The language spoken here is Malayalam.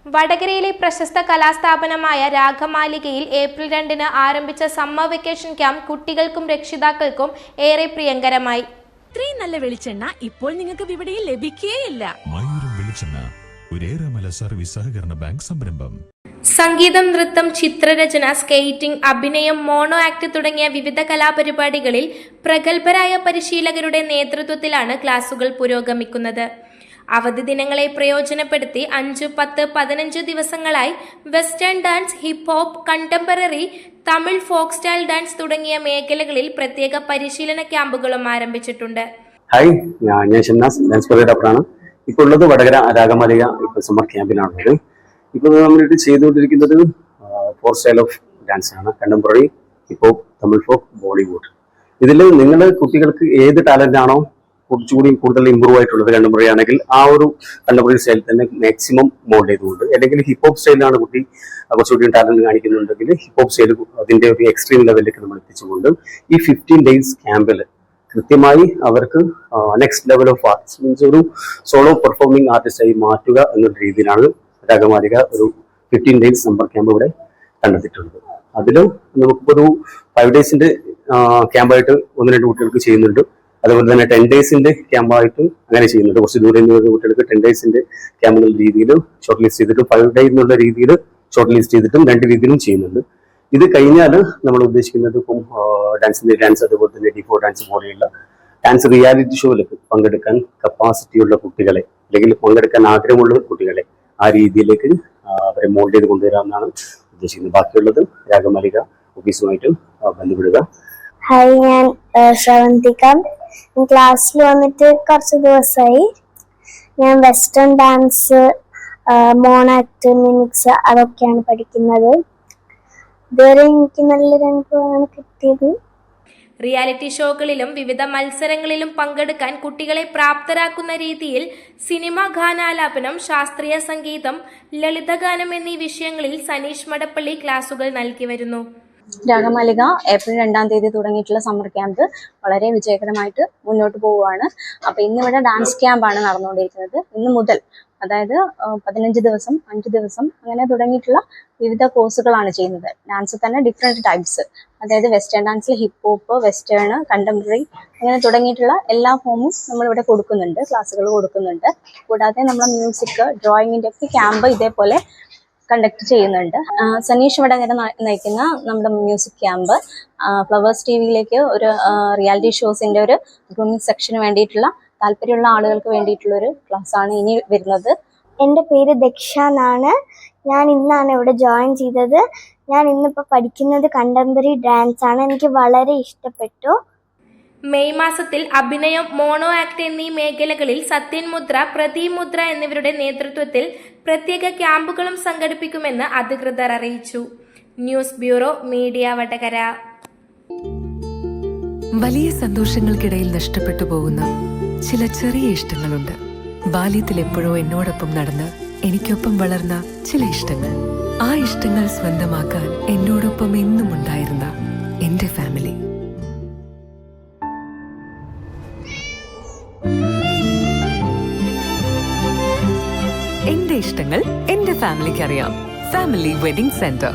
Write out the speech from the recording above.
വടകരയിലെ പ്രശസ്ത കലാസ്ഥാപനമായ രാഗമാലികയിൽ ഏപ്രിൽ 2-ന് ആരംഭിച്ച സമ്മർ വെക്കേഷൻ ക്യാമ്പ് കുട്ടികൾക്കും രക്ഷിതാക്കൾക്കും ഏറെ പ്രിയങ്കരമായി. ഇത്രയും നല്ല വെളിച്ചെണ്ണ ഇപ്പോൾ നിങ്ങൾക്ക് വിപണിയിൽ ലഭിക്കുകയില്ല. സർവീസ് സഹകരണ ബാങ്ക് സംരംഭം. സംഗീതം, നൃത്തം, ചിത്രരചന, സ്കേറ്റിംഗ്, അഭിനയം, മോണോ ആക്ട് തുടങ്ങിയ വിവിധ കലാപരിപാടികളിൽ പ്രഗത്ഭരായ പരിശീലകരുടെ നേതൃത്വത്തിലാണ് ക്ലാസുകൾ പുരോഗമിക്കുന്നത്. അവധി ദിനങ്ങളെ പ്രയോജനപ്പെടുത്തി 5, 10, 15 ദിവസങ്ങളായി western dance, hip hop, contemporary, Tamil, folk style dance തുടങ്ങിയ മേഖലകളിൽ പ്രത്യേക പരിശീലന ക്യാമ്പുകളും ആരംഭിച്ചിട്ടുണ്ട്. ഹായ്, ഞാൻ ഷിംനാസ് ഡാൻസ് കൊറിയോഗ്രാഫറാണ്. ഇപ്പോൾ ഉള്ളത് വടകര രാഗമാലിക സമ്മർ ക്യാമ്പിലാണുള്ളത്. ഇപ്പോൾ നമ്മൾ ചെയ്തുകൊണ്ടിരിക്കുന്നത് 4 സ്റ്റൈൽ ഓഫ് ഡാൻസ് ആണ്: contemporary, hip hop, Tamil folk, Bollywood. ഇതിൽ നിങ്ങൾ കുട്ടികൾക്ക് ഏത് ടാലന്റ് ആണോ കുറച്ചുകൂടി കൂടുതൽ ഇമ്പ്രൂവ് ആയിട്ടുള്ളത്, കണ്ടംപററി ആണെങ്കിൽ ആ ഒരു കണ്ടംപററി സ്റ്റൈൽ തന്നെ മാക്സിമം മോൾഡ് ചെയ്തുകൊണ്ട്, അല്ലെങ്കിൽ ഹിപ്പ് ഹോപ്പ് സ്റ്റൈലാണ് കുട്ടി കുറച്ചുകൂടി ടാലന്റ് കാണിക്കുന്നുണ്ടെങ്കിൽ ഹിപ്പ് ഹോപ്പ് സ്റ്റൈൽ അതിന്റെ ഒരു എക്സ്ട്രീം ലെവലിലേക്ക് നമ്മൾ എത്തിച്ചുകൊണ്ട് ഈ 15 ഡേയ്സ് ക്യാമ്പിൽ കൃത്യമായി അവർക്ക് next level of arts means ഒരു സോളോ പെർഫോമിംഗ് ആർട്ടിസ്റ്റായി മാറ്റുക എന്നുള്ള രീതിയിലാണ് രാഗമാലിക ഒരു 15 ഡേയ്സ് സമ്മർ ക്യാമ്പ് ഇവിടെ കണ്ടെത്തിയിട്ടുള്ളത്. അതിൽ നമുക്കിപ്പോൾ ഒരു 5 ഡേയ്സിന്റെ ക്യാമ്പായിട്ട് 1-2 കുട്ടികൾക്ക് ചെയ്യുന്നുണ്ട്. അതുപോലെ തന്നെ 10 ഡേയ്സിന്റെ ക്യാമ്പായിട്ട് അങ്ങനെ ചെയ്യുന്നുണ്ട്. കുറച്ച് ദൂരെ നിന്ന് വരുന്ന കുട്ടികൾക്ക് 10 ഡേയ്സിന്റെ ക്യാമ്പ് എന്നുള്ള രീതിയിൽ ഷോർട്ട് ലിസ്റ്റ് ചെയ്തിട്ട് 5 ഡേ എന്നുള്ള രീതിയിൽ ഷോർട്ട് ലിസ്റ്റ് ചെയ്തിട്ടും 2 രീതിയിലും ചെയ്യുന്നുണ്ട്. ഇത് കഴിഞ്ഞാൽ നമ്മൾ ഉദ്ദേശിക്കുന്നത് ഇപ്പം ഡാൻസ് അതുപോലെ തന്നെ ഡിഫോ ഡാൻസ് പോലെയുള്ള ഡാൻസ് റിയാലിറ്റി ഷോയിലേക്ക് പങ്കെടുക്കാൻ കപ്പാസിറ്റിയുള്ള കുട്ടികളെ, അല്ലെങ്കിൽ പങ്കെടുക്കാൻ ആഗ്രഹമുള്ള കുട്ടികളെ ആ രീതിയിലേക്ക് അവരെ മോൾഡ് ചെയ്ത് കൊണ്ടുവരാമെന്നാണ് ഉദ്ദേശിക്കുന്നത്. ബാക്കിയുള്ളത് രാഗമാലിക ഓഫീസുമായിട്ട് ബന്ധപ്പെടുക. ഹായ്, ഞാൻ ശ്രവന്തിക. ക്ലാസ്സിൽ വന്നിട്ട് കുറച്ച് ദിവസമായി. ഞാൻ western dance, mono act, mimics അതൊക്കെയാണ് പഠിക്കുന്നത്. ഇതുവരെ എനിക്ക് നല്ലൊരു അനുഭവമാണ് കിട്ടിയത്. റിയാലിറ്റി ഷോകളിലും വിവിധ മത്സരങ്ങളിലും പങ്കെടുക്കാൻ കുട്ടികളെ പ്രാപ്തരാക്കുന്ന രീതിയിൽ സിനിമ, ഗാനാലാപനം, ശാസ്ത്രീയ സംഗീതം, ലളിതഗാനം എന്നീ വിഷയങ്ങളിൽ സനീഷ് മടപ്പള്ളി ക്ലാസുകൾ നൽകി വരുന്നു. രാഗമാലിക ഏപ്രിൽ 2-ാം തീയതി തുടങ്ങിയിട്ടുള്ള സമ്മർ ക്യാമ്പ് വളരെ വിജയകരമായിട്ട് മുന്നോട്ട് പോവുകയാണ്. അപ്പോൾ ഇന്നിവിടെ ഡാൻസ് ക്യാമ്പാണ് നടന്നുകൊണ്ടിരിക്കുന്നത്. ഇന്ന് മുതൽ, അതായത് 15 ദിവസം, 5 ദിവസം അങ്ങനെ തുടങ്ങിയിട്ടുള്ള വിവിധ കോഴ്സുകളാണ് ചെയ്യുന്നത്. ഡാൻസ് തന്നെ ഡിഫറെൻറ്റ് ടൈപ്സ്, അതായത് വെസ്റ്റേൺ ഡാൻസിൽ ഹിപ്പ് ഹോപ്പ്, വെസ്റ്റേൺ, കണ്ടംപററി അങ്ങനെ തുടങ്ങിയിട്ടുള്ള എല്ലാ ഫോമും നമ്മളിവിടെ കൊടുക്കുന്നുണ്ട്, ക്ലാസ്സുകൾ കൊടുക്കുന്നുണ്ട്. കൂടാതെ നമ്മൾ മ്യൂസിക്, ഡ്രോയിങ്ങിൻ്റെ ഒക്കെ ക്യാമ്പ് ഇതേപോലെ കണ്ടക്ട് ചെയ്യുന്നുണ്ട്. സനീഷ് വടകര നയിക്കുന്ന നമ്മുടെ മ്യൂസിക് ക്യാമ്പ് ഫ്ലവേഴ്സ് ടിവിയിലേക്ക് ഒരു റിയാലിറ്റി ഷോസിൻ്റെ ഒരു ഗ്രൂമിംഗ് സെക്ഷന് വേണ്ടിയിട്ടുള്ള താല്പര്യമുള്ള ആളുകൾക്ക് വേണ്ടിയിട്ടുള്ള ഒരു ക്ലാസ് ആണ് ഇനി വരുന്നത്. എൻ്റെ പേര് ദക്ഷ എന്നാണ്. ഞാൻ ഇന്നാണ് ഇവിടെ ജോയിൻ ചെയ്തത്. ഞാൻ ഇന്നിപ്പോൾ പഠിക്കുന്നത് കണ്ടംപററി ഡാൻസ് ആണ്. എനിക്ക് വളരെ ഇഷ്ടപ്പെട്ടു. മെയ് മാസത്തിൽ അഭിനയം, മോണോ ആക്ട് എന്നീ മേഖലകളിൽ സത്യൻ മുദ്ര, പ്രദീപ് മുദ്ര എന്നിവരുടെ നേതൃത്വത്തിൽ പ്രത്യേക ക്യാമ്പുകളും സംഘടിപ്പിക്കുമെന്ന് അധികൃതർ അറിയിച്ചു. News bureau, media, Vadakara. വലിയ സന്തോഷങ്ങൾക്കിടയിൽ നഷ്ടപ്പെട്ടു പോകുന്ന ചില ചെറിയ ഇഷ്ടങ്ങളുണ്ട്. ബാല്യത്തിൽ എപ്പോഴോ എന്നോടൊപ്പം നടന്ന് എനിക്കൊപ്പം വളർന്ന ചില ഇഷ്ടങ്ങൾ. ആ ഇഷ്ടങ്ങൾ സ്വന്തമാക്കാൻ എന്നോടൊപ്പം എന്നും ഉണ്ടായിരുന്ന എന്റെ ഫാമിലി. എന്റെ ഇഷ്ടങ്ങൾ എന്റെ ഫാമിലിക്ക് അറിയാം. Family wedding centre.